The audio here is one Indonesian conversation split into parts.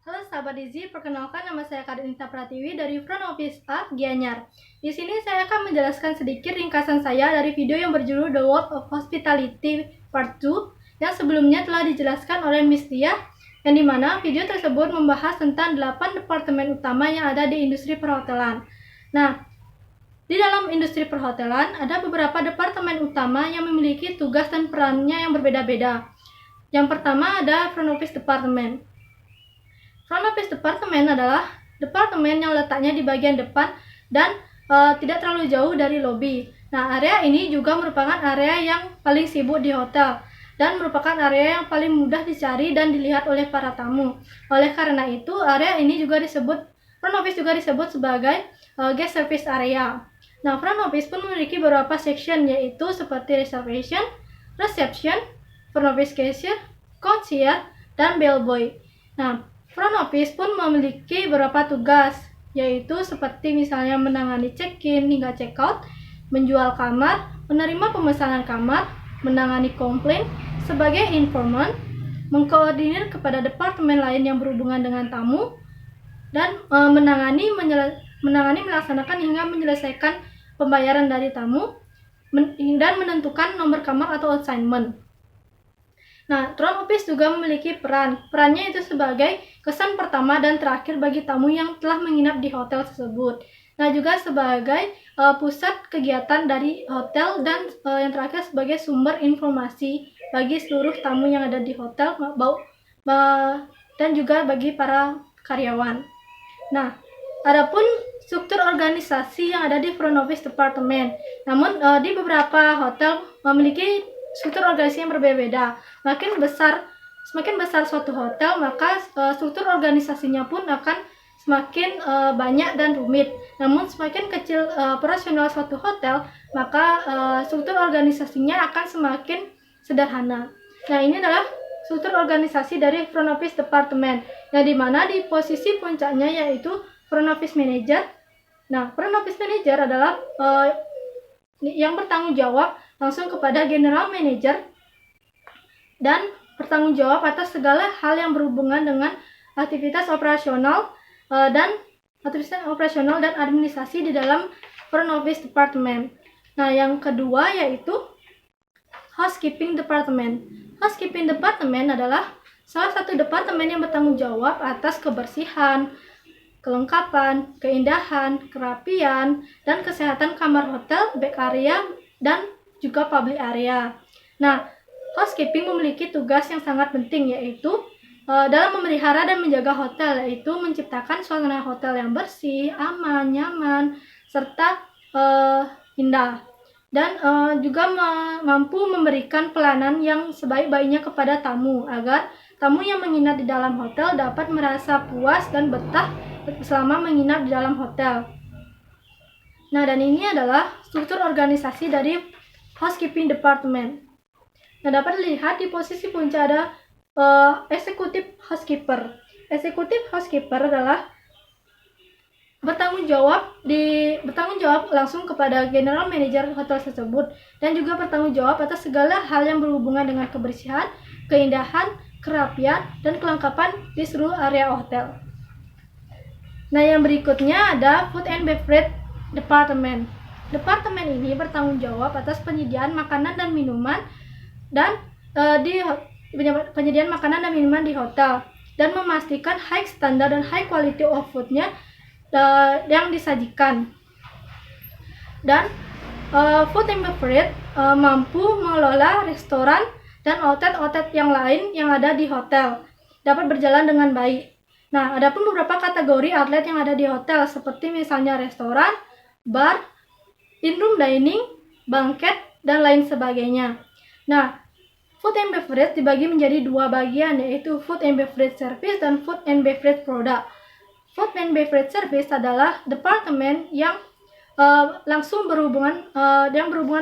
Halo sahabat Dizi, perkenalkan nama saya Kadinita Pratiwi dari Front Office Art Gianyar. Di sini saya akan menjelaskan sedikit ringkasan saya dari video yang berjudul The World of Hospitality Part 2 yang sebelumnya telah dijelaskan oleh Miss Tia, yang dimana video tersebut membahas tentang 8 departemen utama yang ada di industri perhotelan. Nah, di dalam industri perhotelan ada beberapa departemen utama yang memiliki tugas dan perannya yang berbeda-beda. Yang pertama ada Front Office Department. Front Office Department adalah departemen yang letaknya di bagian depan dan tidak terlalu jauh dari lobi. Nah, area ini juga merupakan area yang paling sibuk di hotel dan merupakan area yang paling mudah dicari dan dilihat oleh para tamu. Oleh karena itu, area ini juga Front Office juga disebut sebagai guest service area. Nah, Front Office pun memiliki beberapa section, yaitu seperti reservation, reception, Front Office cashier, concierge, dan bellboy. Nah, Front Office pun memiliki beberapa tugas, yaitu seperti misalnya menangani check-in hingga check-out, menjual kamar, menerima pemesanan kamar, menangani komplain sebagai informan, mengkoordinir kepada departemen lain yang berhubungan dengan tamu, dan menangani melaksanakan hingga menyelesaikan pembayaran dari tamu, dan menentukan nomor kamar atau assignment. Nah, Front Office juga memiliki perannya itu sebagai kesan pertama dan terakhir bagi tamu yang telah menginap di hotel tersebut. Nah, juga sebagai pusat kegiatan dari hotel dan yang terakhir sebagai sumber informasi bagi seluruh tamu yang ada di hotel dan juga bagi para karyawan. Nah, adapun struktur organisasi yang ada di Front Office Department. Namun di beberapa hotel memiliki struktur organisasi yang berbeda. Semakin besar suatu hotel, maka struktur organisasinya pun akan semakin banyak dan rumit. Namun semakin kecil operasional suatu hotel, maka struktur organisasinya akan semakin sederhana. Nah, ini adalah struktur organisasi dari Front Office Department, yang dimana di posisi puncaknya yaitu Front Office Manager. Nah, Front Office Manager adalah yang bertanggung jawab langsung kepada General Manager dan bertanggung jawab atas segala hal yang berhubungan dengan aktivitas operasional dan administrasi di dalam Front Office Department. Nah, yang kedua yaitu Housekeeping Department. Housekeeping Department adalah salah satu departemen yang bertanggung jawab atas kebersihan, kelengkapan, keindahan, kerapian, dan kesehatan kamar hotel, back area, dan juga public area. Nah, housekeeping memiliki tugas yang sangat penting, yaitu dalam memelihara dan menjaga hotel, yaitu menciptakan suasana hotel yang bersih, aman, nyaman, serta indah, dan juga mampu memberikan pelayanan yang sebaik-baiknya kepada tamu, agar tamu yang menginap di dalam hotel dapat merasa puas dan betah selama menginap di dalam hotel. Nah, dan ini adalah struktur organisasi dari Housekeeping Department. Nah, dapat dilihat di posisi puncak ada Executive Housekeeper. Executive Housekeeper adalah bertanggung jawab langsung kepada General Manager hotel tersebut dan juga bertanggung jawab atas segala hal yang berhubungan dengan kebersihan, keindahan, kerapian, dan kelengkapan di seluruh area hotel. Nah, yang berikutnya ada Food and Beverage Department. Departemen ini bertanggung jawab atas penyediaan makanan dan minuman penyediaan makanan dan minuman di hotel dan memastikan high standard dan high quality of food-nya yang disajikan. Dan Food and Beverage mampu mengelola restoran dan outlet yang lain yang ada di hotel dapat berjalan dengan baik. Nah, ada pun beberapa kategori outlet yang ada di hotel, seperti misalnya restoran, bar, in-room dining, banquet, dan lain sebagainya. Nah, Food and Beverage dibagi menjadi dua bagian, yaitu Food and Beverage Service dan Food and Beverage Product. Food and Beverage Service adalah departemen yang berhubungan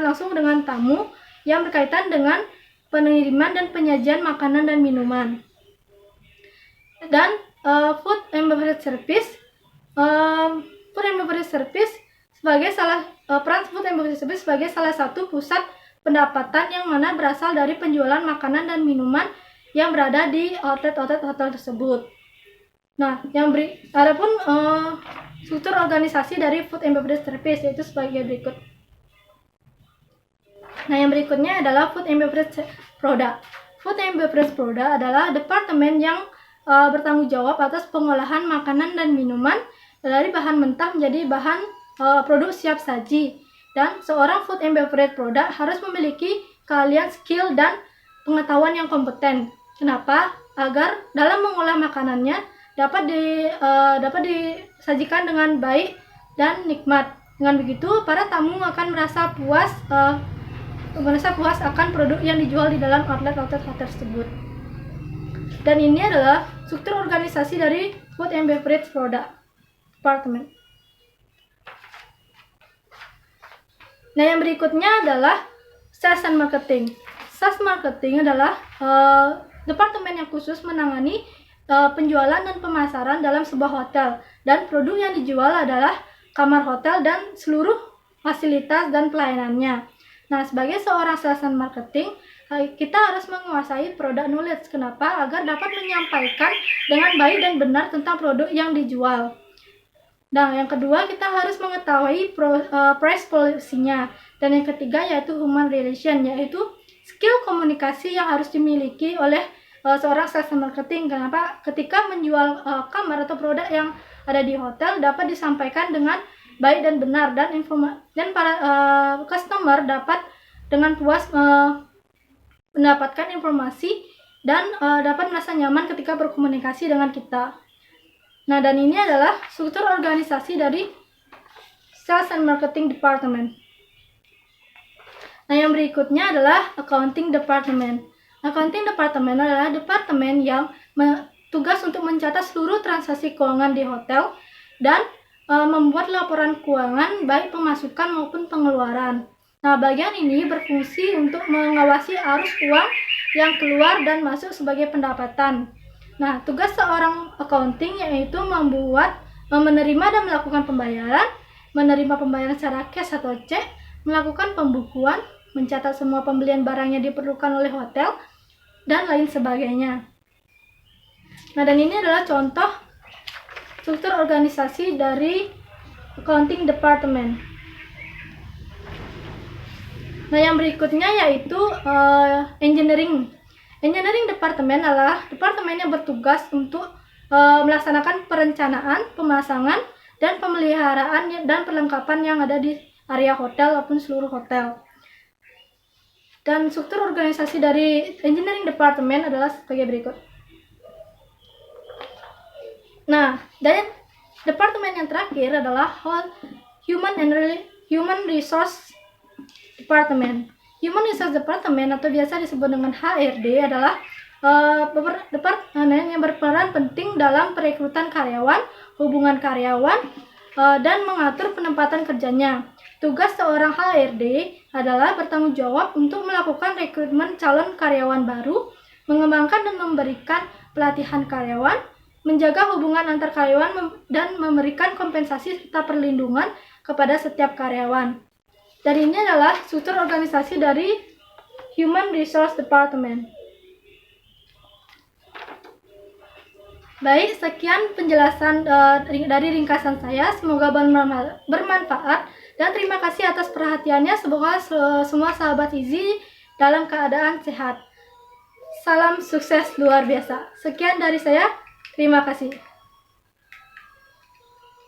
langsung dengan tamu yang berkaitan dengan pengiriman dan penyajian makanan dan minuman. Dan Food and Beverage Service sebagai salah satu pusat pendapatan yang mana berasal dari penjualan makanan dan minuman yang berada di outlet hotel tersebut. Nah, adapun struktur organisasi dari Food and Beverage Service yaitu sebagai berikut. Nah, yang berikutnya adalah Food and Beverage Product. Food and Beverage Product adalah departemen yang bertanggung jawab atas pengolahan makanan dan minuman dari bahan mentah menjadi bahan produk siap saji. Dan seorang Food and Beverage Product harus memiliki keahlian, skill, dan pengetahuan yang kompeten. Kenapa? Agar dalam mengolah makanannya dapat disajikan dengan baik dan nikmat. Dengan begitu, para tamu akan merasa puas akan produk yang dijual di dalam outlet-outlet hotel tersebut. Dan ini adalah struktur organisasi dari Food and Beverage Product Department. Nah, yang berikutnya adalah Sales and Marketing. Sales Marketing adalah departemen yang khusus menangani penjualan dan pemasaran dalam sebuah hotel, dan produk yang dijual adalah kamar hotel dan seluruh fasilitas dan pelayanannya. Nah, sebagai seorang sales and marketing, kita harus menguasai product knowledge. Kenapa? Agar dapat menyampaikan dengan baik dan benar tentang produk yang dijual. Nah, yang kedua, kita harus mengetahui price policy-nya. Dan yang ketiga yaitu human relation, yaitu skill komunikasi yang harus dimiliki oleh seorang sales and marketing. Kenapa? Ketika menjual kamar atau produk yang ada di hotel dapat disampaikan dengan baik dan benar, dan para customer dapat dengan puas mendapatkan informasi dan dapat merasa nyaman ketika berkomunikasi dengan kita. Nah, dan ini adalah struktur organisasi dari Sales and Marketing Department. Nah, yang berikutnya adalah Accounting Department. Accounting Department adalah departemen yang tugas untuk mencatat seluruh transaksi keuangan di hotel dan membuat laporan keuangan baik pemasukan maupun pengeluaran. Nah, bagian ini berfungsi untuk mengawasi arus uang yang keluar dan masuk sebagai pendapatan. Nah, tugas seorang accounting yaitu menerima dan melakukan pembayaran, menerima pembayaran secara cash atau cek, melakukan pembukuan, mencatat semua pembelian barang yang diperlukan oleh hotel, dan lain sebagainya. Nah, dan ini adalah contoh struktur organisasi dari Accounting Department. Nah, yang berikutnya yaitu Engineering. Engineering Department adalah departemen yang bertugas untuk melaksanakan perencanaan, pemasangan, dan pemeliharaan dan perlengkapan yang ada di area hotel maupun seluruh hotel. Dan struktur organisasi dari Engineering Department adalah sebagai berikut. Nah, dan departemen yang terakhir adalah Human Resource Department. Human Resource Department atau biasa disebut dengan HRD adalah departemen yang berperan penting dalam perekrutan karyawan, hubungan karyawan, dan mengatur penempatan kerjanya. Tugas seorang HRD adalah bertanggung jawab untuk melakukan rekrutmen calon karyawan baru, mengembangkan dan memberikan pelatihan karyawan, menjaga hubungan antar karyawan, dan memberikan kompensasi serta perlindungan kepada setiap karyawan. Dan ini adalah struktur organisasi dari Human Resource Department. Baik, sekian penjelasan dari ringkasan saya. Semoga bermanfaat dan terima kasih atas perhatiannya. Semoga semua sahabat Easy dalam keadaan sehat. Salam sukses luar biasa. Sekian dari saya. Terima kasih.